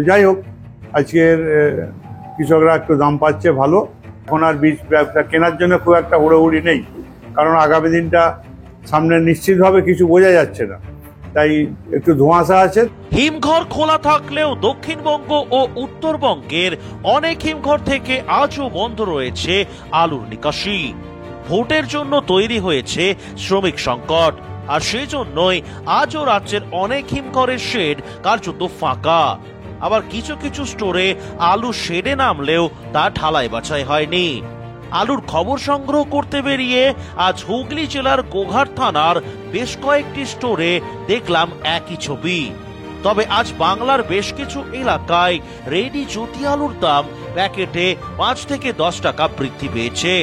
যাই হোক, আজকের কৃষকরা একটু দাম পাচ্ছে ভালো। এখন আর বীজ ব্যবসা কেনার জন্য খুব একটা হুড়োহুড়ি নেই, কারণ আগামী দিনটা সামনে নিশ্চিতভাবে কিছু বোঝা যাচ্ছে না, তাই একটু ধোঁয়াশা আছে। হিমঘর খোলা থাকলেও দক্ষিণবঙ্গ ও উত্তরবঙ্গের অনেক হিমঘর থেকে আজও বন্ধ রয়েছে আলুর নিকাশি। ভোটের জন্য তৈরি হয়েছে শ্রমিক সংকট, আর সেজন্যই আজও রাজ্যের অনেক হিমঘরের শেড কার্যত ফাঁকা। আবার কিছু কিছু স্টোরে আলু শেডে নামলেও তা ঢালাই বাছাই হয়নি। আলুর খবর সংগ্রহ করতে বেরিয়ে আজ হুগলি জেলার গোঘাট থানার বেশ কয়েকটি স্টোরে দেখলাম একই ছবি। তবে আজ বাংলার বেশ কিছু এলাকায় রেডি জ্যোতি আলুর দাম প্যাকেটে 5 থেকে 10 টাকা বৃদ্ধি পেয়েছে।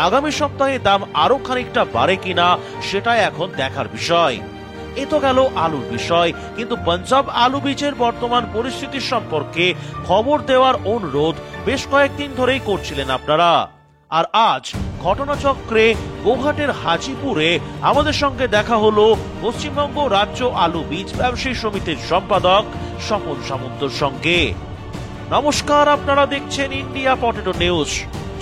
আগামী সপ্তাহে দাম আরো খানিকটা বাড়ে কিনা সেটাই এখন দেখার বিষয়। এ তো গেল আলুর বিষয়, কিন্তু পাঞ্জাব আলু বীজের বর্তমান পরিস্থিতি সম্পর্কে খবর দেওয়ার অনুরোধ বেশ কয়েকদিন ধরেই করছিলেন আপনারা। আর আজ ঘটনাচক্রে গোঘাটের হাজিপুরে আমাদের সঙ্গে দেখা হলো পশ্চিমবঙ্গ রাজ্য আলু বীজ ব্যবসায়ী সমিতির সম্পাদক স্বপন সামন্তর সঙ্গে। নমস্কার, আপনারা দেখছেন ইন্ডিয়া পটেটো নিউজ।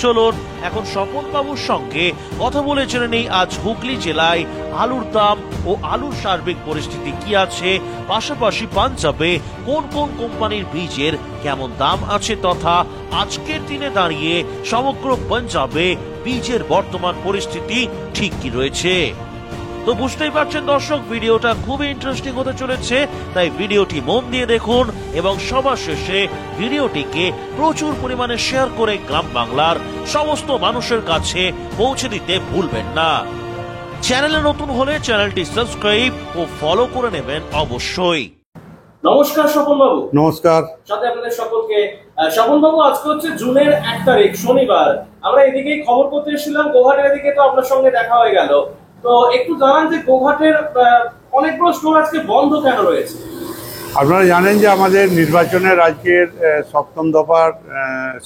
চলুন এখন স্বপন বাবুর সঙ্গে কথা বলে জেনে নেই আজ হুগলি জেলায় আলুর দাম ও আলুর সার্বিক পরিস্থিতি কি আছে, পাশাপাশি পাঞ্জাবে কোন কোন কোম্পানির বীজের কেমন দাম আছে, তথা আজকের দিনে দাঁড়িয়ে সমগ্র পাঞ্জাবে বীজের বর্তমান পরিস্থিতি ঠিক কি রয়েছে। তো বুঝতেই পারছেন দর্শক, ভিডিওটা খুবই ইন্টারেস্টিং হতে চলেছে, তাই ভিডিওটি মন দিয়ে দেখুন এবং সবার শেষে ভিডিওটিকে প্রচুর পরিমাণে শেয়ার করে গ্রাম বাংলার সমস্ত মানুষের কাছে পৌঁছে দিতে ভুলবেন না। চ্যানেলে নতুন হলে চ্যানেলটি সাবস্ক্রাইব ও ফলো করে নেবেন অবশ্যই। নমস্কার স্বপন বাবু। নমস্কার। সাথে আপনাদের সকলকে। স্বপন বাবু, আজকে হচ্ছে জুনের 1 তারিখ শনিবার। আমরা এদিকেই খবর করতে এসেছিলাম, গোঘাটের এদিকে তো আপনার সঙ্গে দেখা হয়ে গেল। তো একটু জানান যে গোঘাটের অনেকগুলো স্টোর আজকে বন্ধ কেন রয়েছে? আপনারা জানেন যে আমাদের নির্বাচনের আজকের 7ম দফার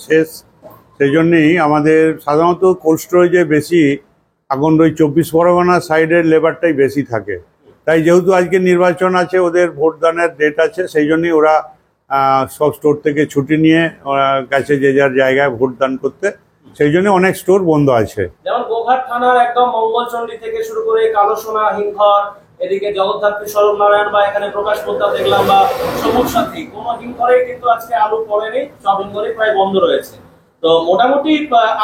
শেষ, সেই জন্যেই আমাদের সাধারণত কোল্ড স্টোরেজে বেশি এখন ওই 24 পরগনা সাইডের লেবারটাই বেশি থাকে। তাই যেহেতু আজকে নির্বাচন আছে, ওদের ভোটদানের ডেট আছে, সেই জন্যই ওরা সব স্টোর থেকে ছুটি নিয়ে ওরা গেছে যে যার জায়গায় ভোটদান করতে, সেই জন্য অনেক স্টোর বন্ধ আছে। যেমন গোঘাট থানার একদম মঙ্গলচন্ডী থেকে শুরু করে কালোসোনা হিমঘর, এদিকে জগদ্ধাত্রী শরৎ নারায়ণ বা এখানে প্রকাশ প্রতাপ দেখলাম, বা সবুজ সাথী, কোনো হিমঘরে কিন্তু আজকে আলু পড়েনি, সব হিমঘরে প্রায় বন্ধ রয়েছে। তো মোটামুটি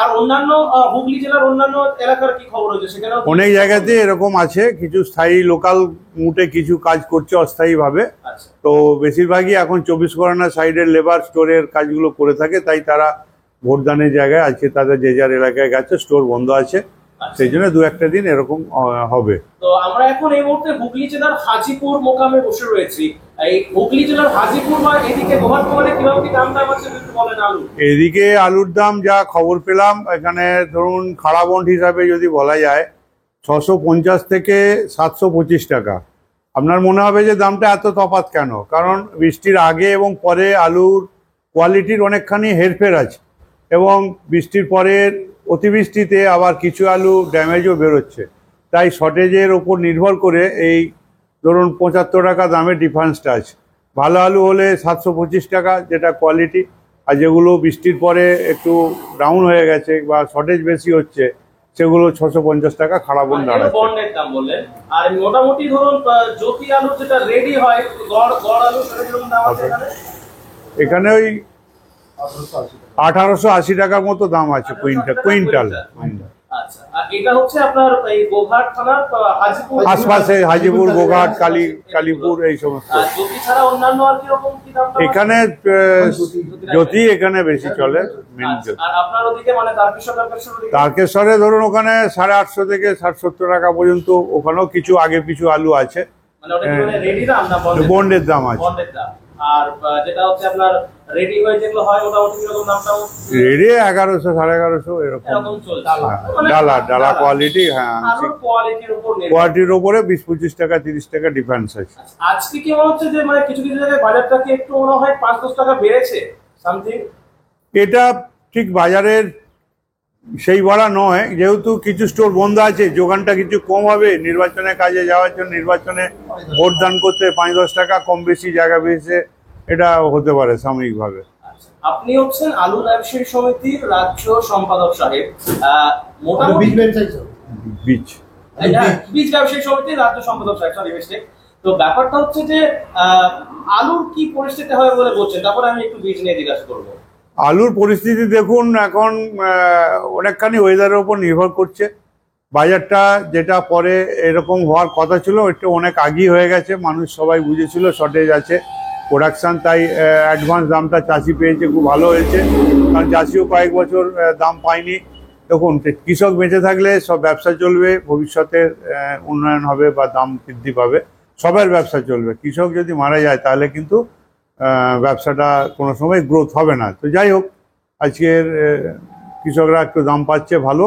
আর অন্যান্য হুগলি জেলার অন্যান্য এলাকার কি খবর হয়েছে? সেখানে অনেক জায়গাতে এরকম আছে, কিছু স্থায়ী লোকাল মুটে কিছু কাজ করছে অস্থায়ীভাবে। তো বেশিরভাগই এখন 24 পরগনা সাইডের লেবার স্টোরের কাজগুলো করে থাকে, তাই তারা ভোটদানের জায়গায় আজকে তাদের যে যার এলাকায় গেছে, স্টোর বন্ধ আছে, সেই জন্য 2-1 দিন এরকম হবে। তো আমরা এখন এই মুহূর্তে হুগলি জেলার হাজিপুর মোকামে বসে রয়েছি। এই হুগলি জেলার হাজিপুর বা এদিকে গোঘাট মোকামে কিভাবে কি দাম আছে একটু বলেন। এদিকে আলুর দাম যা খবর পেলাম, এখানে ধরুন খাড়া বন্ড হিসাবে যদি বলা যায় 650 থেকে 725 টাকা। আপনার মনে হবে যে দামটা এত তফাৎ কেন? কারণ বৃষ্টির আগে এবং পরে আলুর কোয়ালিটির অনেকখানি হেরফের আছে, এবং বৃষ্টির পরের অতিবৃষ্টিতে আবার কিছু আলু ড্যামেজও বেরোচ্ছে, তাই শর্টেজের ওপর নির্ভর করে এই ধরুন 75 টাকা দামের ডিফারেন্সটা আছে। ভালো আলু হলে 725 টাকা, যেটা কোয়ালিটি, আর যেগুলো বৃষ্টির পরে একটু ডাউন হয়ে গেছে বা শর্টেজ বেশি হচ্ছে, সেগুলো 650 টাকা খারাপ বন্ড দাঁড়াচ্ছে। বন্ডের দাম বললেন। আর মোটামুটি ধরুন জ্যোতি আলু যেটা রেডি হয়, গড় আলু সেটা কিরকম দাম আছে এখানে? ওই 1880 টাকার মতো দাম আছে কুইন্টাল। আচ্ছা, আর এটা হচ্ছে আপনার এই গোঘাট থানার হাজিপুর আশপাশে, হাজিপুর, গোঘাট, কালীপুর, এই সমস্ত। জ্যোতি ছাড়া অন্যান্য আর কিরকম কি দাম? এখানে জ্যোতি এখানে বেশি চলে। আর আপনার ওদিকে মানে তারকেশ্বরে ধরুন ওখানে 850 থেকে 60-70 টাকা পর্যন্ত, ওখানেও কিছু আগে পিছু আলু আছে। বন্ডের দাম আছে। আর যেটা হচ্ছে আপনার রেডি হয়ে যেগুলো হয় মোটামুটি কিরকম দামটা? রেডি 1100 1150 এরকম চলছে। ডালা কোয়ালিটি, হ্যাঁ, কোয়ালিটির উপরে 20-25 টাকা 30 টাকা ডিফারেন্স আছে। আজকে কি মনে হচ্ছে যে মানে কিছু কিছু জায়গায় বাজারটা কি একটু মনে হয় 5-10 টাকা বেড়েছে সামথিং? এটা ঠিক বাজারের সেই বলা নয়, যেহেতু কিছু স্টোর বন্ধ আছে, যোগানটা কিছু কম হবে। নির্বাচনের কাজে যাওয়ার জন্য, নির্বাচনে ভোট দান করতে 5-10 টাকা কম বেশি জায়গা বেশি এটা হতে পারে সাময়িকভাবে। আচ্ছা, আপনি হচ্ছেন আলু ব্যবসায়ী সমিতির রাজ্য সম্পাদক সাহেব। মোটামুটি বীজ বীজ ব্যবসায়ী সমিতির রাজ্য সম্পাদক সাহেব, সরি মিস্টেক। তো ব্যাপারটা হচ্ছে যে আলুর কি পরিস্থিতি হবে বলে বলছেন, তারপরে আমি একটু বীজ নিয়ে জিজ্ঞাসা করবো। আলুর পরিস্থিতি দেখুন, এখন অনেকখানি ওয়েদারের উপর নির্ভর করছে। বাজারটা যেটা পরে এরকম হওয়ার কথা ছিল একটু অনেক আগেই হয়ে গেছে, মানুষ সবাই বুঝেছিল শর্টেজ আছে প্রোডাকশান, তাই অ্যাডভান্স দামটা চাষি পেয়েছে, খুব ভালো হয়েছে। কারণ চাষিও কয়েক বছর দাম পায়নি। দেখুন, কৃষক বেঁচে থাকলে সব ব্যবসা চলবে, ভবিষ্যতের উন্নয়ন হবে বা দাম বৃদ্ধি পাবে, সবার ব্যবসা চলবে। কৃষক যদি মারা যায় তাহলে কিন্তু ব্যবসাটা কোনো সময় গ্রোথ হবে না। তো যাই হোক, আজকের কৃষকরা একটু দাম পাচ্ছে ভালো।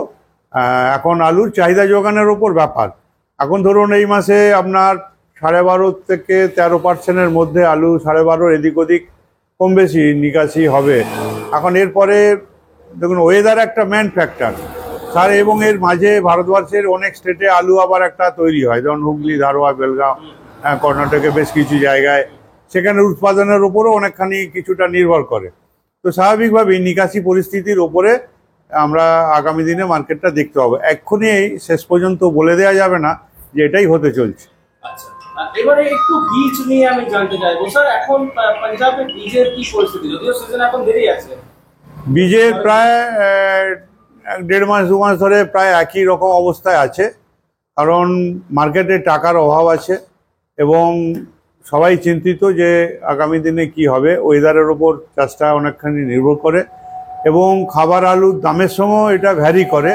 এখন আলুর চাহিদা যোগানের ওপর ব্যাপার। এখন ধরুন এই মাসে আপনার 12.5 থেকে 13% মধ্যে আলু 12.5 এদিক ওদিক কম বেশি নিকাশি হবে। এখন এরপরে দেখুন ওয়েদার একটা ম্যান ফ্যাক্টর স্যার, এবং এর মাঝে ভারতবর্ষের অনেক স্টেটে আলু আবার একটা তৈরি হয়, যেমন হুগলি, ধারোয়া, বেলগাঁও, কর্ণাটকে বেশ কিছু জায়গায়, সেখানে উৎপাদনের উপরও অনেকখানি কিছুটা নির্ভর করে। তো স্বাভাবিকভাবেই নিকাশি পরিস্থিতির ওপরে আমরা আগামী দিনে মার্কেটটা দেখতে হবে। এক্ষুনি শেষ পর্যন্ত বলে দেওয়া যাবে না যে এটাই হতে চলছে। আচ্ছা, এবারে একটু বীজ নিয়ে আমি জানতে চাইবো স্যার, এখন পাঞ্জাবে বীজের কি পরিস্থিতি? যদিও সিজন এখন দেরি আছে, বীজের প্রায় 1.5 মাস 2 মাস ধরে প্রায় একই রকম অবস্থায় আছে, কারণ মার্কেটে টাকার অভাব আছে এবং সবাই চিন্তিত যে আগামী দিনে কি হবে। ওয়েদারের ওপর চাষটা অনেকখানি নির্ভর করে এবং খাবার আলুর দামের সঙ্গেও এটা ভ্যারি করে,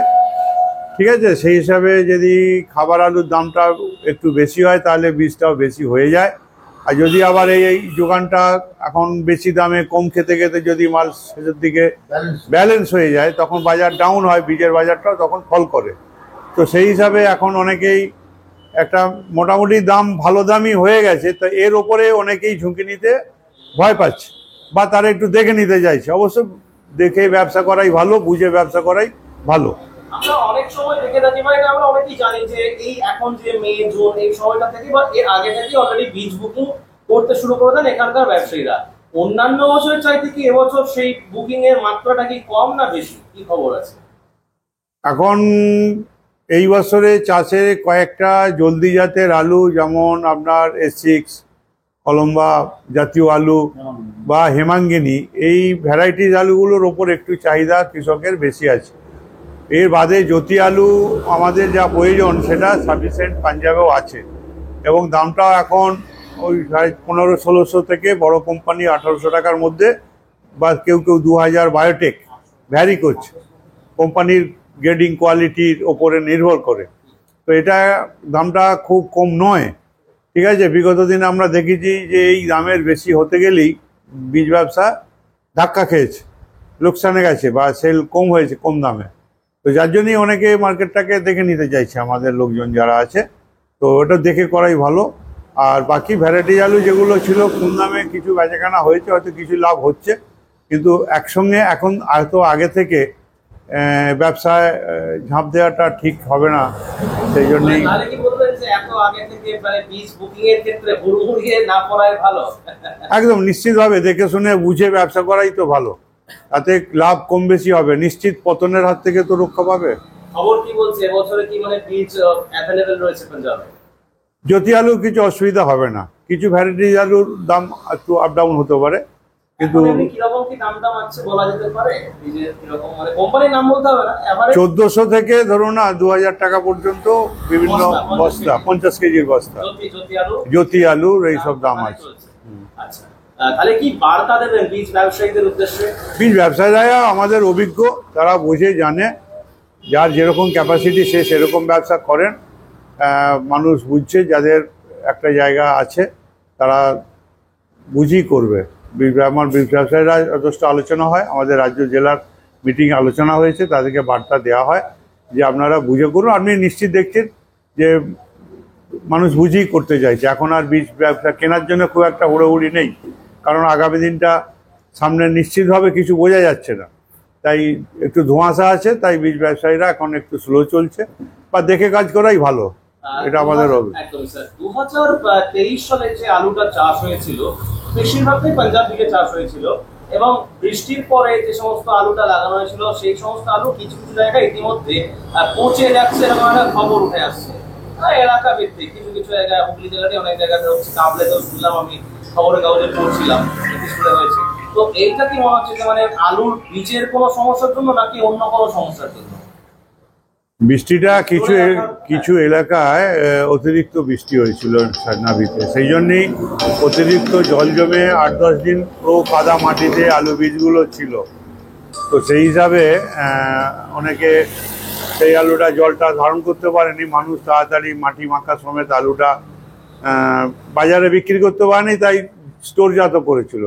ঠিক আছে। সেই হিসাবে যদি খাবার আলুর দামটা একটু বেশি হয় তাহলে বীজটাও বেশি হয়ে যায়। আর যদি আবার এই যোগানটা এখন বেশি দামে কম খেতে খেতে যদি মাল শেষের দিকে ব্যালেন্স হয়ে যায়, তখন বাজার ডাউন হয়, বীজের বাজারটাও তখন ফল করে। তো সেই হিসাবে এখন অনেকেই একটা মোটামুটি দাম ভালো দামই হয়ে গেছে, তো এর ওপরে অনেকেই ঝুঁকি নিতে ভয় পাচ্ছে বা তারা একটু দেখে নিতে চাইছে। অবশ্য দেখে ব্যবসা করাই ভালো, বুঝে ব্যবসা করাই ভালো। আমরা অনেক সময় দেখে থাকি বা এটা আমরা অনেকেই জানি যে এই এখন যে মে জুন এই সময়টা থেকে বা এর আগে থেকে অলরেডি বীজ বুকিং করতে শুরু করে দেন এখানকার ব্যবসায়ীরা। অন্যান্য বছরের চাইতে কি এবছর সেই বুকিং এর মাত্রাটা কি কম না বেশি, কি খবর আছে? এখন এই বছরে চাষে কয়েকটা জলদি জাতের আলু, যেমন আপনার S6, কলম্বা জাতীয় আলু বা হেমাঙ্গিনী, এই ভ্যারাইটিস আলুগুলোর ওপর একটু চাহিদা কৃষকের বেশি আছে। এর বাদে জ্যোতি আলু আমাদের যা প্রয়োজন সেটা সাফিসিয়েন্ট পাঞ্জাবেও আছে এবং দামটাও এখন ওই 1500-1600 থেকে বড় কোম্পানি 1800 টাকার মধ্যে, বা কেউ 2000 বায়োটেক, ভ্যারি করছে কোম্পানির গ্রেডিং কোয়ালিটির ওপরে নির্ভর করে। তো এটা দামটা খুব কম নয়, ঠিক আছে। বিগত দিনে আমরা দেখেছি যে এই দামের বেশি হতে গেলেই বীজ ব্যবসা ধাক্কা খেয়েছে, লোকসানে গেছে বা সেল কম হয়েছে কম দামে। তো যার জন্যই অনেকে মার্কেটটাকে দেখে নিতে চাইছে, আমাদের লোকজন যারা আছে। তো ওটা দেখে করাই ভালো। আর বাকি ভ্যারাইটি আলু যেগুলো ছিল কম দামে কিছু বেচাকেনা হয়েছে, হয়তো কিছু লাভ হচ্ছে, কিন্তু একসঙ্গে এখন হয়তো আগে থেকে ব্যবসায় ঝাঁপ দেওয়াটা ঠিক হবে না, সেই জন্যই। তাহলে কি বলবেন যে এত আগে থেকে মানে বীজ বুকিং এর ক্ষেত্রে হুড়মুড়িয়ে না পড়াই ভালো? একদম নিশ্চিতভাবে দেখে শুনে বুঝে ব্যবসা করাই তো ভালো, তাতে লাভ কম বেশি হবে, নিশ্চিত পতনের হাত থেকে তো রক্ষা পাবে। খবর কি বলছে এবছরে কি মানে বীজ অ্যাভেলেবল রয়েছে পাঞ্জাবে? জ্যোতি আলু কিছু অসুবিধা হবে না, কিছু ভ্যারাইটি আলুর দাম একটু আপ ডাউন হতে পারে, কিন্তু কিরকম কি দাম আছে বলা যেতে পারে? বীজের কিরকম মানে কোম্পানির নাম বলতে হবে না, এভারেজ 1400 থেকে ধরুন না 2000 টাকা পর্যন্ত বিভিন্ন বস্তা, 50 কেজির বস্তা জ্যোতি আলুর এইসব দাম আছে। আচ্ছা, তাহলে কি বার্তা দেবেন বীজ ব্যবসায়ীদের উদ্দেশ্যে? বীজ ব্যবসায়ীরা আমাদের অভিজ্ঞ, তারা বুঝে জানে, যার যেরকম ক্যাপাসিটি সে সেরকম ব্যবসা করেন। মানুষ বুঝছে, যাদের একটা জায়গা আছে তারা বুঝি করবে। আমার বীজ ব্যবসায়ীরা যথেষ্ট আলোচনা হয়, আমাদের রাজ্য জেলার মিটিংয়ে আলোচনা হয়েছে, তাদেরকে বার্তা দেওয়া হয় যে আপনারা বুঝে করুন। আপনি নিশ্চিত দেখছেন যে মানুষ বুঝেই করতে চাইছে, এখন আর বীজ ব্যবসা কেনার জন্য খুব একটা হুড়োহুড়ি নেই, কারণ আগামী দিনটা সামনে নিশ্চিতভাবে কিছু বোঝা যাচ্ছে না, তাই একটু ধোঁয়াশা আছে, তাই বীজ ব্যবসায়ীরা এখন একটু স্লো চলছে বা দেখে কাজ করাই ভালো, এটা আমাদের হবে। একদম স্যার, 2023 সালে যে আলুটা চাষ হয়েছিল বেশিরভাগই পাঞ্জাব দিকে চাষ হয়েছিল, এবং বৃষ্টির পরে যে সমস্ত আলুটা লাগানো হয়েছিল সেই সমস্ত আলু কিছু কিছু জায়গায় ইতিমধ্যে পচে যাচ্ছে, এরকম একটা খবর উঠে আসছে। এলাকা ভিত্তিক কিছু কিছু জায়গায়, হুগলি জেলাতে অনেক জায়গাতে হচ্ছে, কাবলেতেও শুনলাম, আমি খবরের কাগজে পড়ছিলাম স্কুলে হয়েছে। তো এইটা কি মনে হচ্ছে যে মানে আলুর বীজের কোনো সমস্যার জন্য নাকি অন্য কোনো সমস্যার জন্য? বৃষ্টিটা কিছু এলাকায় অতিরিক্ত বৃষ্টি হয়েছিল নাভিতে, সেই জন্যেই অতিরিক্ত জল জমে 8-10 দিন পুরো কাদা মাটিতে আলু বীজগুলো ছিল। তো সেই হিসাবে অনেকে সেই আলুটা জলটা ধারণ করতে পারেনি, মানুষ তাড়াতাড়ি মাটি মাখা সমেত আলুটা বাজারে বিক্রি করতে পারেনি, তাই স্টোরজাত করেছিল।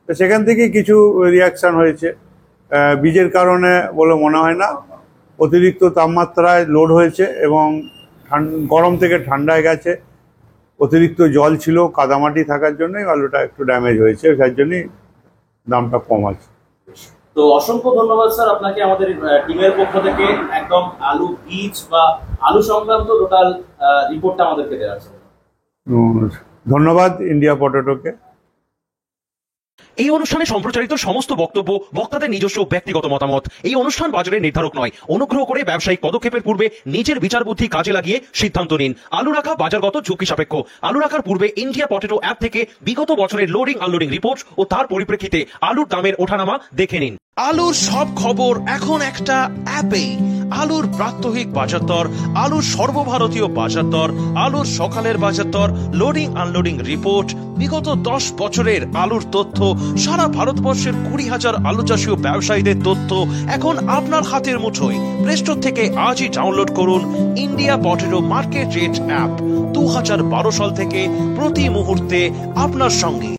তো সেখান থেকেই কিছু রিয়াকশান হয়েছে, বীজের কারণে বলে মনে হয় না। অতিরিক্ত তাপমাত্রায় লোড হয়েছে এবং গরম থেকে ঠান্ডায় গেছে, অতিরিক্ত জল ছিল, কাদামাটি থাকার জন্যই আলুটা একটু ড্যামেজ হয়েছে, যার জন্যই দামটা কম আছে। তো অসংখ্য ধন্যবাদ স্যার আপনাকে, আমাদের টিমের পক্ষ থেকে একদম আলু বীজ বা আলু সংক্রান্ত টোটাল রিপোর্টটা আমাদেরকে দেওয়ার জন্য। ধন্যবাদ ইন্ডিয়া পটেটোকে। এই অনুষ্ঠানে সম্প্রচারিত সমস্ত বক্তব্য বক্তাদের নিজস্ব ব্যক্তিগত মতামত। এই অনুষ্ঠান বাজারের নির্ধারক নয়। অনুগ্রহ করে ব্যবসায়িক পদক্ষেপের পূর্বে নিজের বিচার বুদ্ধি কাজে লাগিয়ে সিদ্ধান্ত নিন। আলু রাখা বাজারগত ঝুঁকি সাপেক্ষ। আলু রাখার পূর্বে ইন্ডিয়া পটেটো অ্যাপ থেকে বিগত বছরের লোডিং আনলোডিং রিপোর্ট ও তার পরিপ্রেক্ষিতে আলুর দামের ওঠানামা দেখে নিন। আলুর সব খবর এখন একটা অ্যাপেই। আলুর প্রাত্যহিক বাজার দর, আলুর সর্বভারতীয় বাজার দর, আলুর সকালের বাজার দর, লোডিং আনলোডিং রিপোর্ট, বিগত 10 বছরের আলুর তথ্য, সারা ভারতবর্ষের 20,000 আলু চাষী ও ব্যবসায়ীদের তথ্য এখন আপনার হাতের মুঠোয়। প্লে স্টোর থেকে আজই ডাউনলোড করুন India potato market rate app. 2012 সাল থেকে প্রতি মুহূর্তে আপনার সঙ্গে।